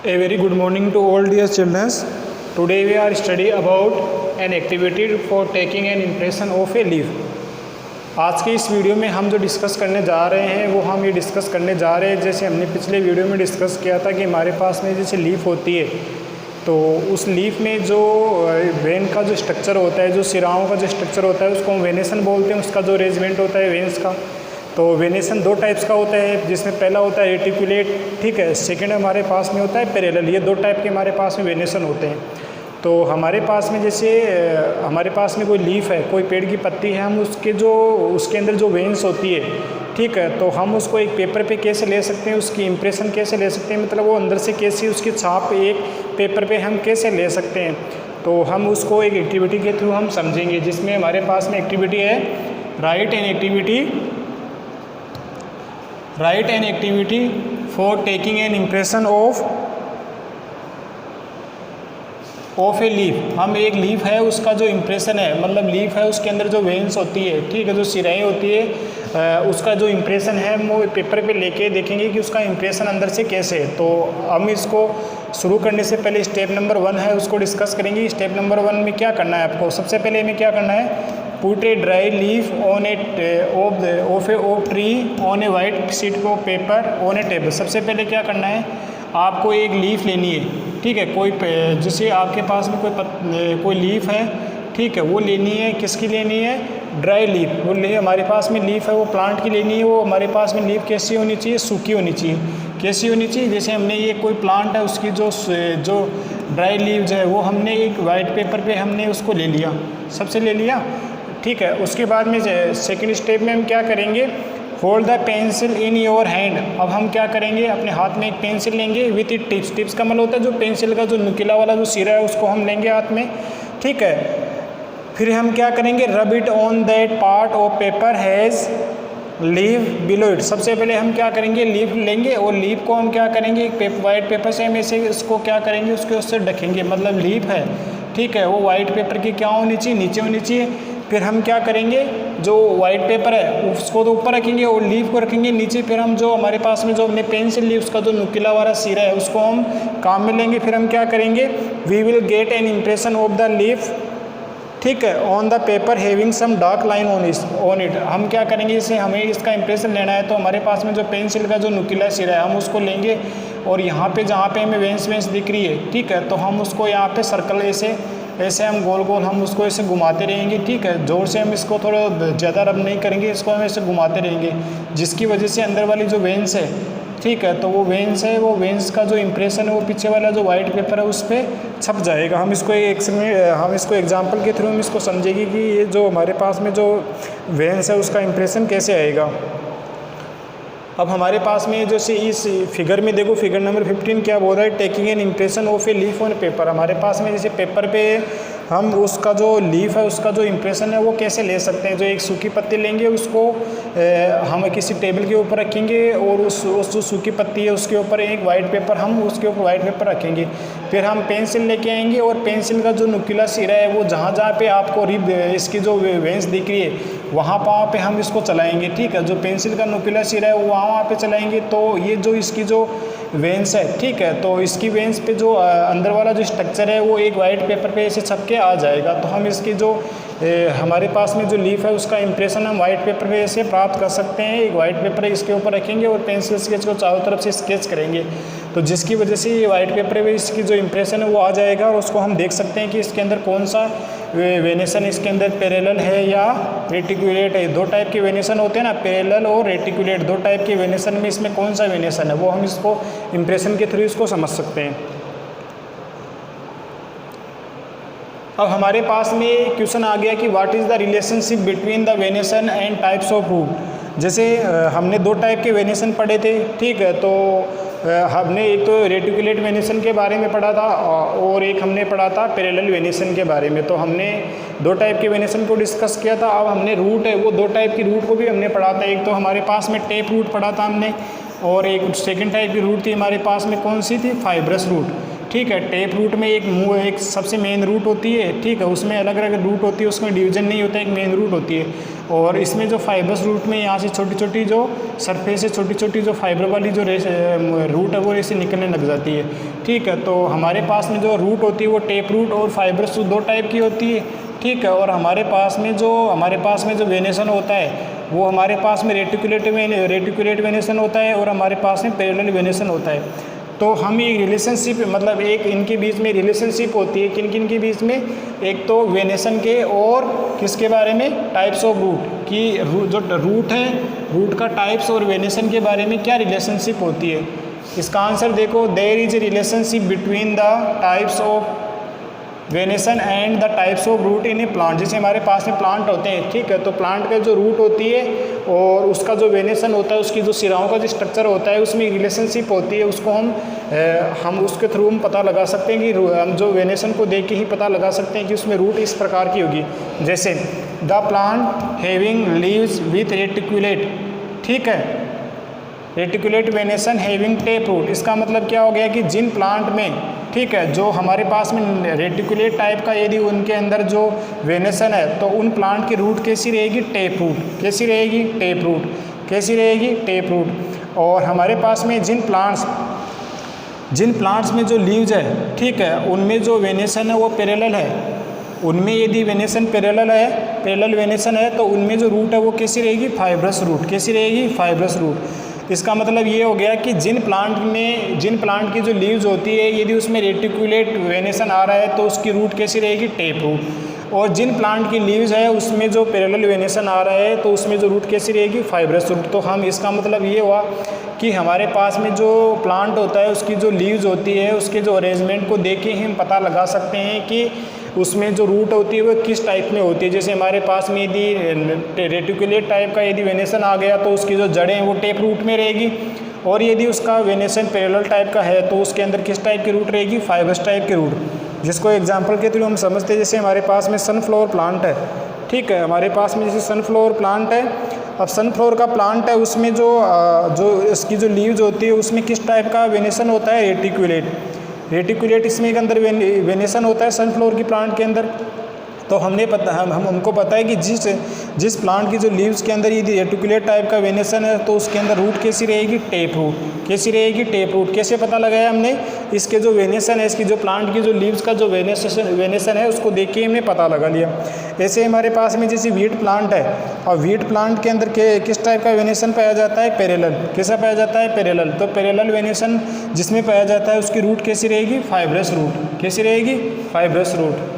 A very good morning to all dear children. Today we are study about an activity for taking an impression of a leaf. आज के इस video में हम जो discuss करने जा रहे हैं वो हम ये डिस्कस करने जा रहे हैं जैसे हमने पिछले वीडियो में डिस्कस किया था कि हमारे पास में जैसे लीफ होती है तो उस लीफ में जो वेन का जो स्ट्रक्चर होता है, जो सिराओं का जो स्ट्रक्चर होता है उसको हम वेनेसन बोलते हैं। उसका जो अरेंजमेंट होता है वेन्स का, तो वेनेसन दो टाइप्स का होता है जिसमें पहला होता है रेटिकुलेट, ठीक है। सेकंड हमारे पास में होता है पैरेलल। ये दो टाइप के हमारे पास में वेनेसन होते हैं। तो हमारे पास में जैसे हमारे पास में कोई लीफ है, कोई पेड़ की पत्ती है, हम उसके अंदर जो वेन्स होती है, ठीक है, तो हम उसको एक पेपर पे कैसे ले सकते हैं, उसकी इम्प्रेशन कैसे ले सकते हैं, मतलब वो अंदर से कैसे उसकी छाप एक पेपर पे हम कैसे ले सकते हैं। तो हम उसको एक एक्टिविटी के थ्रू हम समझेंगे जिसमें हमारे पास में एक्टिविटी है right an activity for taking an impression of a leaf. हम एक लीफ है उसका जो इम्प्रेशन है, मतलब लीफ है उसके अंदर जो वेन्स होती है, ठीक है, जो सिराएँ होती है, उसका जो इम्प्रेशन है वो पेपर पे लेके देखेंगे कि उसका इम्प्रेशन अंदर से कैसे है। तो हम इसको शुरू करने से पहले स्टेप नंबर 1 है उसको डिस्कस करेंगे। स्टेप नंबर 1 में क्या करना है आपको, सबसे पहले हमें क्या करना है, put a dry leaf on off tree on A white sheet of paper on A table. सबसे पहले क्या करना है, आपको एक लीफ लेनी है, ठीक है, कोई जैसे आपके पास में कोई लीफ है, ठीक है, वो लेनी है। किसकी लेनी है, ड्राई लीफ। वो हमारे पास में लीफ है वो प्लांट की लेनी है। वो हमारे पास में लीफ कैसी होनी चाहिए, सूखी होनी चाहिए। कैसी होनी चाहिए, जैसे हमने ये कोई प्लांट है उसकी जो ड्राई लीव्स है वो हमने एक वाइट पेपर पे हमने उसको ले लिया, सबसे ले लिया, ठीक है। उसके बाद में सेकंड स्टेप में हम क्या करेंगे, hold the pencil in your hand. अब हम क्या करेंगे, अपने हाथ में एक पेंसिल लेंगे विथ इट टिप्स। टिप्स का मतलब होता है जो पेंसिल का जो नुकीला वाला जो सिरा है उसको हम लेंगे हाथ में, ठीक है। फिर हम क्या करेंगे, rub it on that part of paper has leaf below it. सबसे पहले हम क्या करेंगे, लीफ लेंगे और लीफ को हम क्या करेंगे, एक वाइट पेपर से हम ऐसे इसको क्या करेंगे, उसके उससे ढकेंगे। मतलब लीफ है, ठीक है, वो वाइट पेपर की क्या होनी चाहिए, नीचे होनी चाहिए। फिर हम क्या करेंगे, जो वाइट पेपर है उसको तो ऊपर रखेंगे और लीफ को रखेंगे नीचे। फिर हम जो हमारे पास में जो हमने पेंसिल ली उसका जो नुकीला वाला सिरा है उसको हम काम में लेंगे। फिर हम क्या करेंगे, we will get an impression of the leaf, ठीक है, on the paper having some dark line on it. हम क्या करेंगे, इसे हमें इसका इंप्रेशन लेना है तो हमारे पास में जो पेंसिल का जो नुकीला सिरा है हम उसको लेंगे और यहाँ पे जहाँ पे हमें वेन्स दिख रही है, ठीक है, तो हम उसको यहाँ पे सर्कल ऐसे हम गोल गोल हम उसको ऐसे घुमाते रहेंगे, ठीक है। जोर से हम इसको थोड़ा ज़्यादा रब नहीं करेंगे, इसको हम ऐसे घुमाते रहेंगे जिसकी वजह से अंदर वाली जो वेन्स है, ठीक है, तो वो वेन्स का जो इम्प्रेशन है वो पीछे वाला जो वाइट पेपर है उस पर छप जाएगा। हम इसको एग्जांपल के थ्रू हम इसको समझेंगे कि ये जो हमारे पास में जो वेन्स है उसका इम्प्रेशन कैसे आएगा। अब हमारे पास में जैसे इस फिगर में देखो, फिगर नंबर 15 क्या बोल रहा है, taking an impression of a leaf on paper. हमारे पास में जैसे पेपर पे हम उसका जो लीफ है उसका जो इम्प्रेशन है वो कैसे ले सकते हैं। जो एक सूखी पत्ती लेंगे उसको हम किसी टेबल के ऊपर रखेंगे और उस जो सूखी पत्ती है उसके ऊपर एक वाइट पेपर, हम उसके ऊपर वाइट पेपर रखेंगे। फिर हम पेंसिल लेके आएंगे और पेंसिल का जो नुकीला सिरा है वो जहाँ पे आपको इसकी जो वेन्स दिख रही है वहाँ पे हम इसको चलाएंगे, ठीक है। जो पेंसिल का नुकीला सिरा है वो वहाँ पे चलाएंगे तो ये जो इसकी जो वेन्स है, ठीक है, तो इसकी वेन्स पे जो अंदर वाला जो स्ट्रक्चर है वो एक वाइट पेपर पे ऐसे छप के आ जाएगा। तो हम इसकी जो हमारे पास में जो लीफ है उसका इम्प्रेशन हम वाइट पेपर पे ऐसे प्राप्त कर सकते हैं। एक वाइट पेपर इसके ऊपर रखेंगे और पेंसिल स्केच को चारों तरफ से स्केच करेंगे तो जिसकी वजह से ये वाइट पेपर पे इसकी जो इम्प्रेशन है वो आ जाएगा और उसको हम देख सकते हैं कि इसके अंदर कौन सा वेनेसन इसके अंदर पैरेलल है या रेटिकुलेट है। दो टाइप के वेनेसन होते हैं ना, पैरेलल और रेटिकुलेट, दो टाइप के वेनेसन में इसमें कौन सा वेनेसन है वो हम इसको इम्प्रेशन के थ्रू इसको समझ सकते हैं। अब हमारे पास में क्वेश्चन आ गया कि what is the relationship between the venation and types of root. जैसे हमने दो टाइप के वेनेसन पढ़े थे, ठीक है, तो हमने एक तो रेटिकुलेट वेनेसन के बारे में पढ़ा था और एक हमने पढ़ा था पैरेलल वेनेसन के बारे में। तो हमने दो टाइप के वेनेसन को डिस्कस किया था। अब हमने रूट है वो दो टाइप की रूट को भी हमने पढ़ा था। एक तो हमारे पास में टेप रूट पढ़ा था हमने और एक सेकंड टाइप की रूट थी हमारे पास में, कौन सी थी, फाइब्रस रूट, ठीक है। टेप रूट में एक सबसे मेन रूट होती है, ठीक है, उसमें अलग अलग रूट होती है, उसमें डिवीजन नहीं होता, एक मेन रूट होती है। और इसमें जो फाइबरस रूट में यहाँ से छोटी छोटी जो सरफेस से छोटी छोटी जो फाइबर वाली जो रूट है वो ऐसे निकलने लग जाती है। ठीक है, तो हमारे पास में जो रूट होती है वो टेप रूट और फाइबरस रूट 2 टाइप की होती है। ठीक है, और हमारे पास में जो वेनेसन होता है वो हमारे पास में रेटिकुलेट वेनेसन होता है और हमारे पास में पैरेलल वेनेसन होता है। तो हम एक रिलेशनशिप मतलब एक इनके बीच में रिलेशनशिप होती है किन किन के बीच में, एक तो वेनेसन के और किसके बारे में, टाइप्स ऑफ रूट की जो रूट है रूट का टाइप्स और वेनेसन के बारे में क्या रिलेशनशिप होती है। इसका आंसर देखो, there is a relationship between the types of venation and the types of root in a plant. जैसे हमारे पास में प्लांट होते हैं, ठीक है, तो प्लांट का जो रूट होती है और उसका जो वेनेसन होता है, उसकी जो सिराओं का जो स्ट्रक्चर होता है उसमें रिलेशनशिप होती है। उसको हम उसके थ्रू हम पता लगा सकते हैं कि हम जो वेनेसन को देख के ही पता लगा सकते हैं कि उसमें रूट इस प्रकार की होगी। जैसे the plant having leaves with reticulate, ठीक है, reticulate venation having tap root. इसका मतलब क्या हो गया कि जिन प्लांट में, ठीक है, जो हमारे पास में रेटिकुलेट टाइप का यदि उनके अंदर जो वेनेसन है तो उन प्लांट की रूट कैसी रहेगी, टेप रूट। कैसी रहेगी, टेप रूट। कैसी रहेगी, टेप रूट। और हमारे पास में जिन प्लांट्स में जो लीव्स है, ठीक है, उनमें जो वेनेसन है वो पैरेलल है। उनमें यदि वेनेसन पैरेलल वेनेसन है तो उनमें जो रूट है वो कैसी रहेगी, फाइब्रस रूट। कैसी रहेगी, फाइब्रस रूट। इसका मतलब ये हो गया कि जिन प्लांट की जो लीव्स होती है यदि उसमें रेटिकुलेट वेनेसन आ रहा है तो उसकी रूट कैसी रहेगी, टेप रूट। और जिन प्लांट की लीव्स है उसमें जो पैरेलल वेनेसन आ रहा है तो उसमें जो रूट कैसी रहेगी, फाइब्रस रूट। तो हम इसका मतलब ये हुआ कि हमारे पास में जो प्लांट होता है उसकी जो लीव्स होती है उसके जो अरेंजमेंट को देख के हम पता लगा सकते हैं कि उसमें जो रूट होती है वो किस टाइप में होती है। जैसे हमारे पास में यदि रेटिकुलेट टाइप का यदि वेनेसन आ गया तो उसकी जो जड़ें हैं वो टेप रूट में रहेगी, और यदि उसका वेनेसन पैरेलल टाइप का है तो उसके अंदर किस टाइप की रूट रहेगी, फाइब्रस टाइप की रूट। जिसको एग्जांपल के थ्रू हम समझते हैं, जैसे हमारे पास में सनफ्लावर प्लांट है, ठीक है, हमारे पास में जैसे सनफ्लावर प्लांट है। अब सनफ्लावर का प्लांट है उसमें जो इसकी जो लीव्स होती है उसमें किस टाइप का वेनेसन होता है, रेटिकुलेट इसमें के अंदर वेनेसन होता है सनफ्लावर की प्लांट के अंदर। तो हमको पता है कि जिस प्लांट की जो लीव्स के अंदर यदि रेटिकुलेट टाइप का वेनेसन है तो उसके अंदर रूट कैसी रहेगी, टेप रूट। कैसी रहेगी, टेप रूट। कैसे पता लगाया हमने, इसके जो वेनेसन है, इसकी जो प्लांट की जो लीव्स का जो वेनेसन है उसको देख के हमने पता लगा लिया। ऐसे हमारे पास में जैसे वीट प्लांट है, और वीट प्लांट के अंदर किस टाइप का वेनेसन पाया जाता है, पैरेलल। कैसा पाया जाता है, पैरेलल। तो पैरेलल वेनेसन जिसमें पाया जाता है उसकी रूट कैसी रहेगी, फाइब्रस रूट। कैसी रहेगी, फाइब्रस रूट।